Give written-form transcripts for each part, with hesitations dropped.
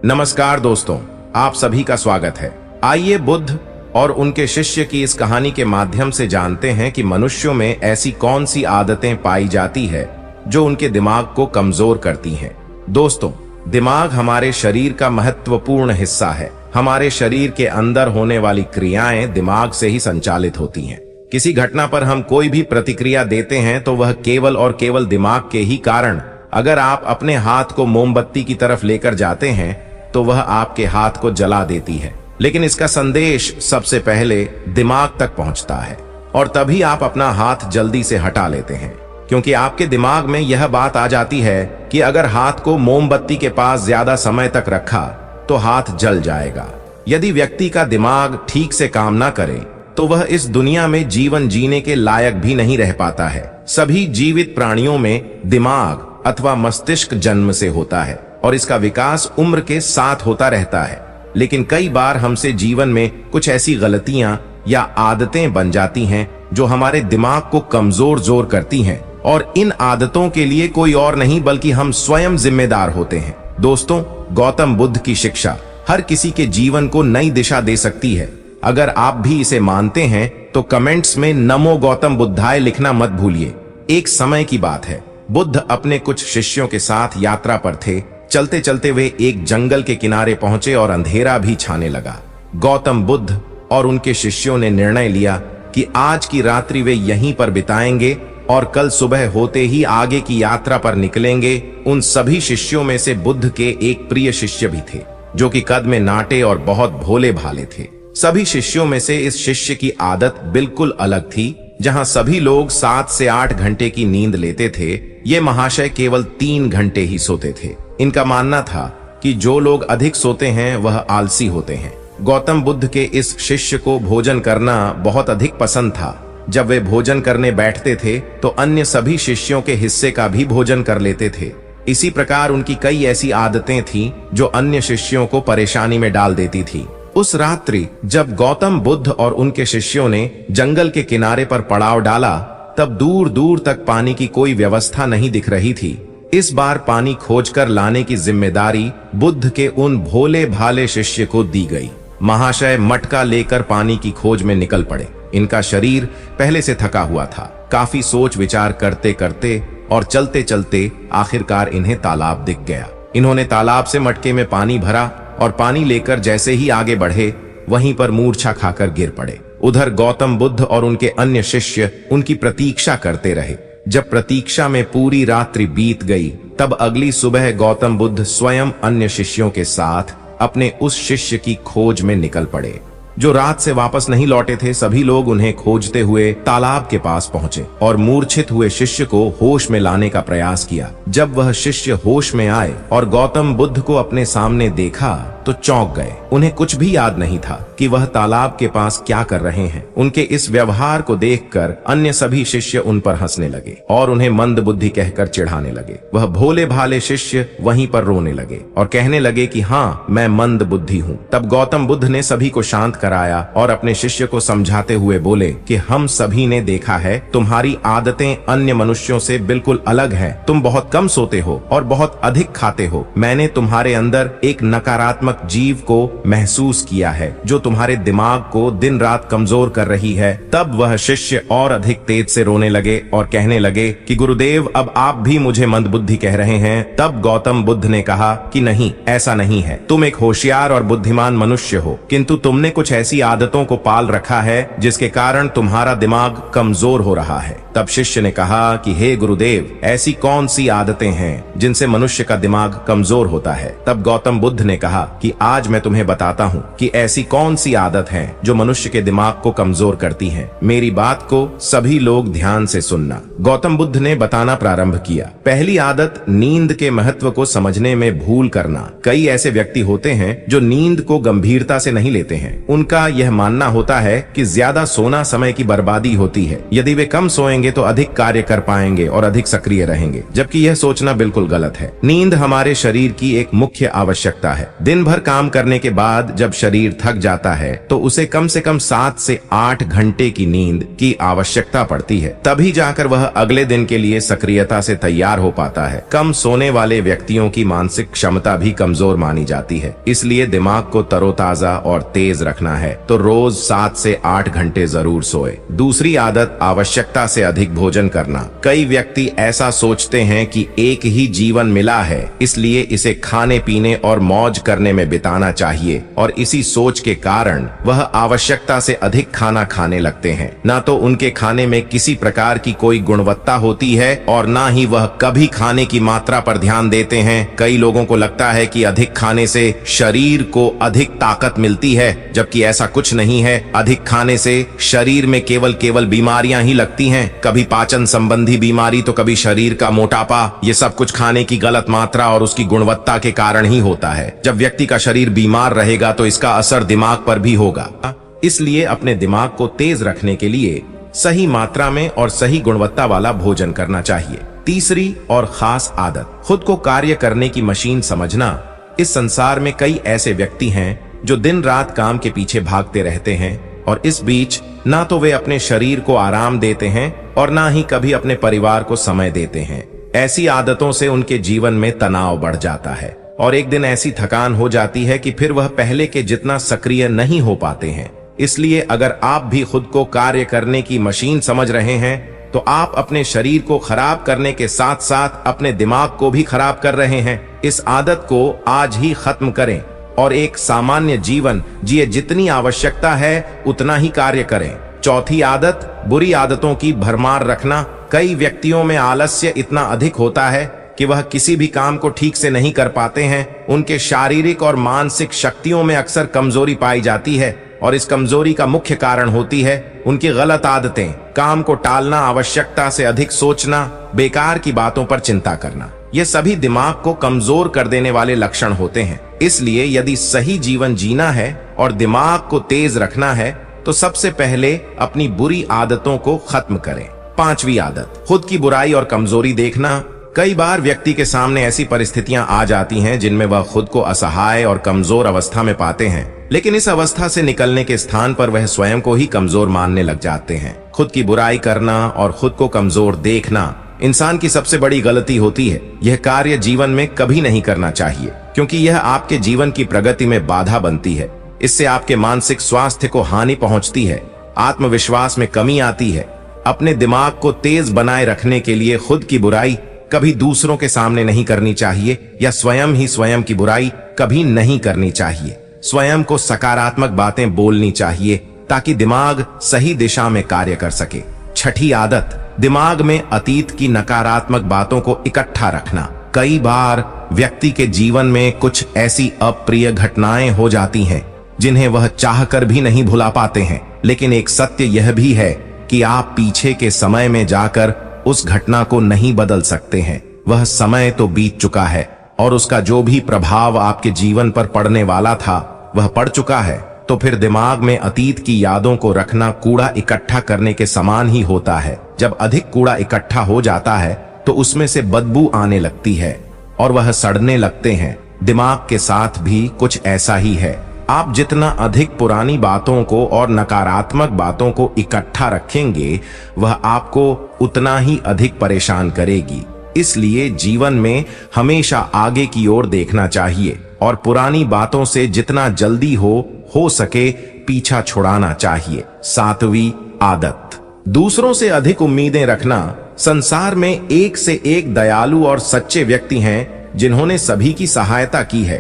नमस्कार दोस्तों, आप सभी का स्वागत है। आइए बुद्ध और उनके शिष्य की इस कहानी के माध्यम से जानते हैं कि मनुष्यों में ऐसी कौन सी आदतें पाई जाती है जो उनके दिमाग को कमजोर करती हैं। दोस्तों, दिमाग हमारे शरीर का महत्वपूर्ण हिस्सा है। हमारे शरीर के अंदर होने वाली क्रियाएं दिमाग से ही संचालित होती हैं। किसी घटना पर हम कोई भी प्रतिक्रिया देते हैं तो वह केवल और केवल दिमाग के ही कारण। अगर आप अपने हाथ को मोमबत्ती की तरफ लेकर जाते हैं तो वह आपके हाथ को जला देती है, लेकिन इसका संदेश सबसे पहले दिमाग तक पहुंचता है और तभी आप अपना हाथ जल्दी से हटा लेते हैं, क्योंकि आपके दिमाग में यह बात आ जाती है कि अगर हाथ को मोमबत्ती के पास ज्यादा समय तक रखा तो हाथ जल जाएगा। यदि व्यक्ति का दिमाग ठीक से काम ना करे तो वह इस दुनिया में जीवन जीने के लायक भी नहीं रह पाता है। सभी जीवित प्राणियों में दिमाग अथवा मस्तिष्क जन्म से होता है और इसका विकास उम्र के साथ होता रहता है, लेकिन कई बार हमसे जीवन में कुछ ऐसी गलतियां या आदतें बन जाती हैं जो हमारे दिमाग को कमजोर करती हैं, और इन आदतों के लिए कोई और नहीं बल्कि हम स्वयं जिम्मेदार होते हैं। दोस्तों, गौतम बुद्ध की शिक्षा हर किसी के जीवन को नई दिशा दे सकती है। अगर आप भी इसे मानते हैं तो कमेंट्स में नमो गौतम बुद्धाय लिखना मत भूलिए। एक समय की बात है, बुद्ध अपने कुछ शिष्यों के साथ यात्रा पर थे। चलते चलते वे एक जंगल के किनारे पहुंचे और अंधेरा भी छाने लगा। गौतम बुद्ध और उनके शिष्यों ने निर्णय लिया कि आज की रात्रि वे यहीं पर बिताएंगे और कल सुबह होते ही आगे की यात्रा पर निकलेंगे। उन सभी शिष्यों में से बुद्ध के एक प्रिय शिष्य भी थे जो कि कद में नाटे और बहुत भोले भाले थे। सभी शिष्यों में से इस शिष्य की आदत बिल्कुल अलग थी। जहां सभी लोग 7 से 8 घंटे की नींद लेते थे, ये महाशय केवल 3 घंटे ही सोते थे। इनका मानना था कि जो लोग अधिक सोते हैं वह आलसी होते हैं। गौतम बुद्ध के इस शिष्य को भोजन करना बहुत अधिक पसंद था। जब वे भोजन करने बैठते थे तो अन्य सभी शिष्यों के हिस्से का भी भोजन कर लेते थे। इसी प्रकार उनकी कई ऐसी आदतें थीं जो अन्य शिष्यों को परेशानी में डाल देती थी। उस रात्रि जब गौतम बुद्ध और उनके शिष्यों ने जंगल के किनारे पर पड़ाव डाला, तब दूर दूर तक पानी की कोई व्यवस्था नहीं दिख रही थी। इस बार पानी खोजकर लाने की जिम्मेदारी बुद्ध के उन भोले भाले शिष्य को दी गई। महाशय मटका लेकर पानी की खोज में निकल पड़े। इनका शरीर पहले से थका हुआ था। काफी सोच विचार करते करते और चलते चलते आखिरकार इन्हें तालाब दिख गया। इन्होंने तालाब से मटके में पानी भरा और पानी लेकर जैसे ही आगे बढ़े, वहीं पर मूर्छा खाकर गिर पड़े। उधर गौतम बुद्ध और उनके अन्य शिष्य उनकी प्रतीक्षा करते रहे। जब प्रतीक्षा में पूरी रात्रि बीत गई, तब अगली सुबह गौतम बुद्ध स्वयं अन्य शिष्यों के साथ अपने उस शिष्य की खोज में निकल पड़े जो रात से वापस नहीं लौटे थे। सभी लोग उन्हें खोजते हुए तालाब के पास पहुंचे और मूर्छित हुए शिष्य को होश में लाने का प्रयास किया। जब वह शिष्य होश में आए और गौतम बुद्ध को अपने सामने देखा तो चौंक गए। उन्हें कुछ भी याद नहीं था कि वह तालाब के पास क्या कर रहे हैं। उनके इस व्यवहार को देखकर अन्य सभी शिष्य उन पर हंसने लगे और उन्हें मंद बुद्धि कहकर चिढ़ाने लगे। वह भोले भाले शिष्य वहीं पर रोने लगे और कहने लगे कि हाँ, मैं मंद बुद्धि हूँ। तब गौतम बुद्ध ने सभी को शांत कराया और अपने शिष्य को समझाते हुए बोले कि हम सभी ने देखा है, तुम्हारी आदतें अन्य मनुष्यों से बिल्कुल अलग हैं। तुम बहुत कम सोते हो और बहुत अधिक खाते हो। मैंने तुम्हारे अंदर एक नकारात्मक जीव को महसूस किया है जो तुम्हारे दिमाग को दिन रात कमजोर कर रही है। तब वह शिष्य और अधिक तेज से रोने लगे और कहने लगे कि गुरुदेव, अब आप भी मुझे मंदबुद्धि कह रहे हैं। तब गौतम बुद्ध ने कहा कि नहीं, ऐसा नहीं है। तुम एक होशियार और बुद्धिमान मनुष्य हो, किंतु तुमने कुछ ऐसी आदतों को पाल रखा है जिसके कारण तुम्हारा दिमाग कमजोर हो रहा है। तब शिष्य ने कहा कि हे गुरुदेव, ऐसी कौन सी आदतें हैं जिनसे मनुष्य का दिमाग कमजोर होता है। तब गौतम बुद्ध ने कहा कि आज मैं तुम्हें बताता हूँ कि ऐसी कौन सी आदत है जो मनुष्य के दिमाग को कमजोर करती है। मेरी बात को सभी लोग ध्यान से सुनना। गौतम बुद्ध ने बताना प्रारंभ किया। पहली आदत, नींद के महत्व को समझने में भूल करना। कई ऐसे व्यक्ति होते हैं जो नींद को गंभीरता से नहीं लेते हैं। उनका यह मानना होता है कि ज्यादा सोना समय की बर्बादी होती है। यदि वे कम सोएंगे सोएंगे तो अधिक कार्य कर पाएंगे और अधिक सक्रिय रहेंगे, जबकि यह सोचना बिल्कुल गलत है। नींद हमारे शरीर की एक मुख्य आवश्यकता है। दिन भर काम करने के बाद जब शरीर थक जाता है तो उसे कम से कम 7 से 8 घंटे की नींद की आवश्यकता पड़ती है, तभी जाकर वह अगले दिन के लिए सक्रियता से तैयार हो पाता है। कम सोने वाले व्यक्तियों की मानसिक क्षमता भी कमजोर मानी जाती है, इसलिए दिमाग को तरोताजा और तेज रखना है तो रोज 7 से 8 घंटे जरूर सोए। दूसरी आदत, आवश्यकता से अधिक भोजन करना। कई व्यक्ति ऐसा सोचते हैं कि एक ही जीवन मिला है, इसलिए इसे खाने पीने और मौज करने में बिताना चाहिए, और इसी सोच के कारण वह आवश्यकता से अधिक खाना खाने लगते हैं। ना तो उनके खाने में किसी प्रकार की कोई गुणवत्ता होती है और ना ही वह कभी खाने की मात्रा पर ध्यान देते हैं। कई लोगों को लगता है कि अधिक खाने से शरीर को अधिक ताकत मिलती है, जबकि ऐसा कुछ नहीं है। अधिक खाने से शरीर में केवल बीमारियां ही लगती हैं, कभी पाचन संबंधी बीमारी तो कभी शरीर का मोटापा। ये सब कुछ खाने की गलत मात्रा और उसकी गुणवत्ता के कारण ही होता है। जब व्यक्ति का शरीर बीमार रहेगा तो इसका असर दिमाग पर भी होगा। इसलिए अपने दिमाग को तेज रखने के लिए सही मात्रा में और सही गुणवत्ता वाला भोजन करना चाहिए। तीसरी और खास आदत, खुद को कार्य करने की मशीन समझना। इस संसार में कई ऐसे व्यक्ति हैं जो दिन रात काम के पीछे भागते रहते हैं, और इस बीच ना तो वे अपने शरीर को आराम देते हैं और ना ही कभी अपने परिवार को समय देते हैं। ऐसी आदतों से उनके जीवन में तनाव बढ़ जाता है और एक दिन ऐसी थकान हो जाती है कि फिर वह पहले के जितना सक्रिय नहीं हो पाते हैं। इसलिए अगर आप भी खुद को कार्य करने की मशीन समझ रहे हैं तो आप अपने शरीर को खराब करने के साथ साथ अपने दिमाग को भी खराब कर रहे हैं। इस आदत को आज ही खत्म करें और एक सामान्य जीवन जिए। जितनी आवश्यकता है उतना ही कार्य करें। चौथी आदत, बुरी आदतों की भरमार रखना। कई व्यक्तियों में आलस्य इतना अधिक होता है कि वह किसी भी काम को ठीक से नहीं कर पाते हैं। उनके शारीरिक और मानसिक शक्तियों में अक्सर कमजोरी पाई जाती है, और इस कमजोरी का मुख्य कारण होती है उनकी गलत आदतें। काम को टालना, आवश्यकता से अधिक सोचना, बेकार की बातों पर चिंता करना, ये सभी दिमाग को कमजोर कर देने वाले लक्षण होते हैं। इसलिए यदि सही जीवन जीना है और दिमाग को तेज रखना है तो सबसे पहले अपनी बुरी आदतों को खत्म करें। पांचवी आदत, खुद की बुराई और कमजोरी देखना। कई बार व्यक्ति के सामने ऐसी परिस्थितियां आ जाती हैं जिनमें वह खुद को असहाय और कमजोर अवस्था में पाते हैं, लेकिन इस अवस्था से निकलने के स्थान पर वह स्वयं को ही कमजोर मानने लग जाते हैं। खुद की बुराई करना और खुद को कमजोर देखना इंसान की सबसे बड़ी गलती होती है। यह कार्य जीवन में कभी नहीं करना चाहिए, क्योंकि यह आपके जीवन की प्रगति में बाधा बनती है। इससे आपके मानसिक स्वास्थ्य को हानि पहुंचती है, आत्मविश्वास में कमी आती है। अपने दिमाग को तेज बनाए रखने के लिए खुद की बुराई कभी दूसरों के सामने नहीं करनी चाहिए, या स्वयं ही स्वयं की बुराई कभी नहीं करनी चाहिए। स्वयं को सकारात्मक बातें बोलनी चाहिए ताकि दिमाग सही दिशा में कार्य कर सके। छठी आदत, दिमाग में अतीत की नकारात्मक बातों को इकट्ठा रखना। कई बार व्यक्ति के जीवन में कुछ ऐसी अप्रिय घटनाएं हो जाती हैं जिन्हें वह चाहकर भी नहीं भुला पाते हैं, लेकिन एक सत्य यह भी है कि आप पीछे के समय में जाकर उस घटना को नहीं बदल सकते हैं। वह समय तो बीत चुका है और उसका जो भी प्रभाव आपके जीवन पर पड़ने वाला था वह पड़ चुका है। तो फिर दिमाग में अतीत की यादों को रखना कूड़ा इकट्ठा करने के समान ही होता है। जब अधिक कूड़ा इकट्ठा हो जाता है तो उसमें से बदबू आने लगती है और वह सड़ने लगते हैं। दिमाग के साथ भी कुछ ऐसा ही है। आप जितना अधिक पुरानी बातों को और नकारात्मक बातों को इकट्ठा रखेंगे वह आपको उतना ही अधिक परेशान करेगी। इसलिए जीवन में हमेशा आगे की ओर देखना चाहिए और पुरानी बातों से जितना जल्दी हो सके पीछा छुड़ाना चाहिए। सातवीं आदत, दूसरों से अधिक उम्मीदें रखना। संसार में एक से एक दयालु और सच्चे व्यक्ति हैं जिन्होंने सभी की सहायता की है,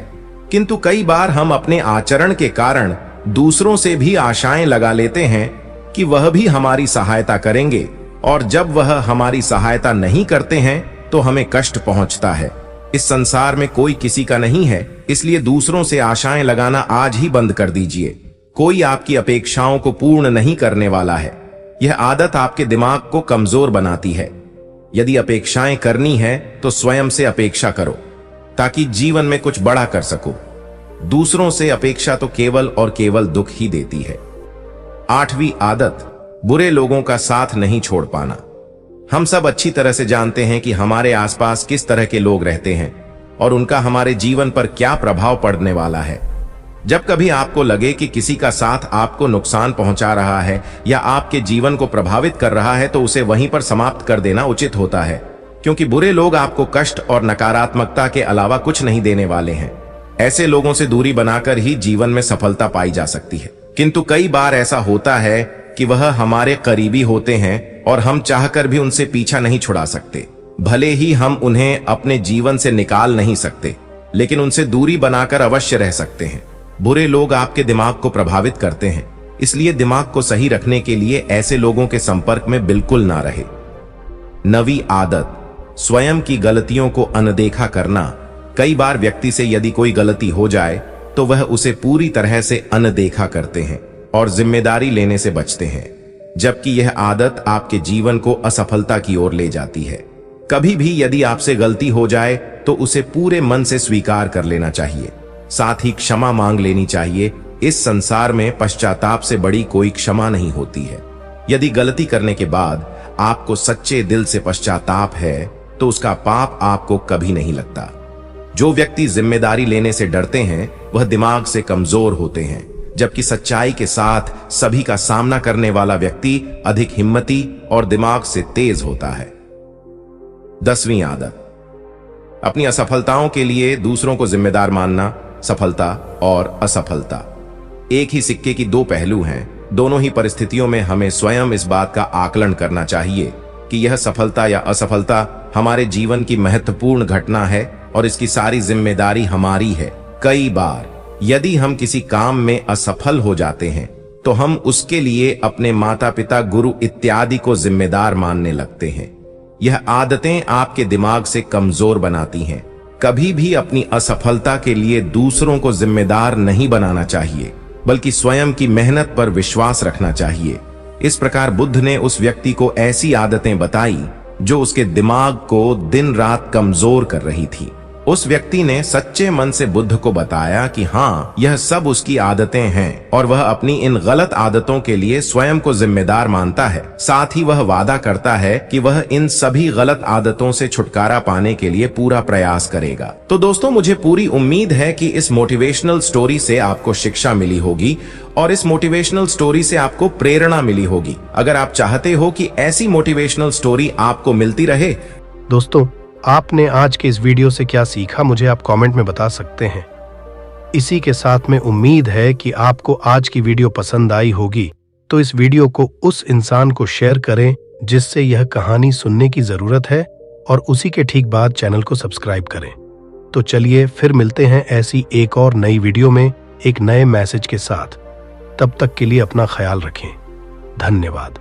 किंतु कई बार हम अपने आचरण के कारण दूसरों से भी आशाएं लगा लेते हैं कि वह भी हमारी सहायता करेंगे, और जब वह हमारी सहायता नहीं करते हैं तो हमें कष्ट पहुंचता है। इस संसार में कोई किसी का नहीं है, इसलिए दूसरों से आशाएं लगाना आज ही बंद कर दीजिए। कोई आपकी अपेक्षाओं को पूर्ण नहीं करने वाला है। यह आदत आपके दिमाग को कमजोर बनाती है। यदि अपेक्षाएं करनी है तो स्वयं से अपेक्षा करो ताकि जीवन में कुछ बड़ा कर सको। दूसरों से अपेक्षा तो केवल और केवल दुख ही देती है। आठवीं आदत, बुरे लोगों का साथ नहीं छोड़ पाना। हम सब अच्छी तरह से जानते हैं कि हमारे आसपास किस तरह के लोग रहते हैं और उनका हमारे जीवन पर क्या प्रभाव पड़ने वाला है। जब कभी आपको लगे कि किसी का साथ आपको नुकसान पहुंचा रहा है या आपके जीवन को प्रभावित कर रहा है, तो उसे वहीं पर समाप्त कर देना उचित होता है, क्योंकि बुरे लोग आपको कष्ट और नकारात्मकता के अलावा कुछ नहीं देने वाले हैं। ऐसे लोगों से दूरी बनाकर ही जीवन में सफलता पाई जा सकती है। किंतु कई बार ऐसा होता है कि वह हमारे करीबी होते हैं और हम चाहकर भी उनसे पीछा नहीं छुड़ा सकते। भले ही हम उन्हें अपने जीवन से निकाल नहीं सकते, लेकिन उनसे दूरी बनाकर अवश्य रह सकते हैं। बुरे लोग आपके दिमाग को प्रभावित करते हैं, इसलिए दिमाग को सही रखने के लिए ऐसे लोगों के संपर्क में बिल्कुल ना रहे। नवी आदत, स्वयं की गलतियों को अनदेखा करना। कई बार व्यक्ति से यदि कोई गलती हो जाए तो वह उसे पूरी तरह से अनदेखा करते हैं और जिम्मेदारी लेने से बचते हैं, जबकि यह आदत आपके जीवन को असफलता की ओर ले जाती है। कभी भी यदि आपसे गलती हो जाए तो उसे पूरे मन से स्वीकार कर लेना चाहिए, साथ ही क्षमा मांग लेनी चाहिए। इस संसार में पश्चाताप से बड़ी कोई क्षमा नहीं होती है। यदि गलती करने के बाद आपको सच्चे दिल से पश्चाताप है तो उसका पाप आपको कभी नहीं लगता। जो व्यक्ति जिम्मेदारी लेने से डरते हैं वह दिमाग से कमजोर होते हैं, जबकि सच्चाई के साथ सभी का सामना करने वाला व्यक्ति अधिक हिम्मती और दिमाग से तेज होता है। 10वीं आदत, अपनी असफलताओं के लिए दूसरों को जिम्मेदार मानना। सफलता और असफलता एक ही सिक्के की दो पहलू हैं। दोनों ही परिस्थितियों में हमें स्वयं इस बात का आकलन करना चाहिए कि यह सफलता या असफलता हमारे जीवन की महत्वपूर्ण घटना है और इसकी सारी जिम्मेदारी हमारी है। कई बार यदि हम किसी काम में असफल हो जाते हैं तो हम उसके लिए अपने माता पिता, गुरु इत्यादि को जिम्मेदार मानने लगते हैं। यह आदतें आपके दिमाग से कमजोर बनाती हैं। कभी भी अपनी असफलता के लिए दूसरों को जिम्मेदार नहीं बनाना चाहिए, बल्कि स्वयं की मेहनत पर विश्वास रखना चाहिए। इस प्रकार बुद्ध ने उस व्यक्ति को ऐसी आदतें बताई जो उसके दिमाग को दिन रात कमजोर कर रही थी। उस व्यक्ति ने सच्चे मन से बुद्ध को बताया कि हाँ, यह सब उसकी आदतें हैं और वह अपनी इन गलत आदतों के लिए स्वयं को जिम्मेदार मानता है। साथ ही वह वादा करता है कि वह इन सभी गलत आदतों से छुटकारा पाने के लिए पूरा प्रयास करेगा। तो दोस्तों, मुझे पूरी उम्मीद है कि इस मोटिवेशनल स्टोरी से आपको शिक्षा मिली होगी और इस मोटिवेशनल स्टोरी से आपको प्रेरणा मिली होगी। अगर आप चाहते हो कि ऐसी मोटिवेशनल स्टोरी आपको मिलती रहे। दोस्तों, आपने आज के इस वीडियो से क्या सीखा, मुझे आप कमेंट में बता सकते हैं। इसी के साथ में उम्मीद है कि आपको आज की वीडियो पसंद आई होगी, तो इस वीडियो को उस इंसान को शेयर करें जिससे यह कहानी सुनने की जरूरत है और उसी के ठीक बाद चैनल को सब्सक्राइब करें। तो चलिए फिर मिलते हैं ऐसी एक और नई वीडियो में एक नए मैसेज के साथ। तब तक के लिए अपना ख्याल रखें। धन्यवाद।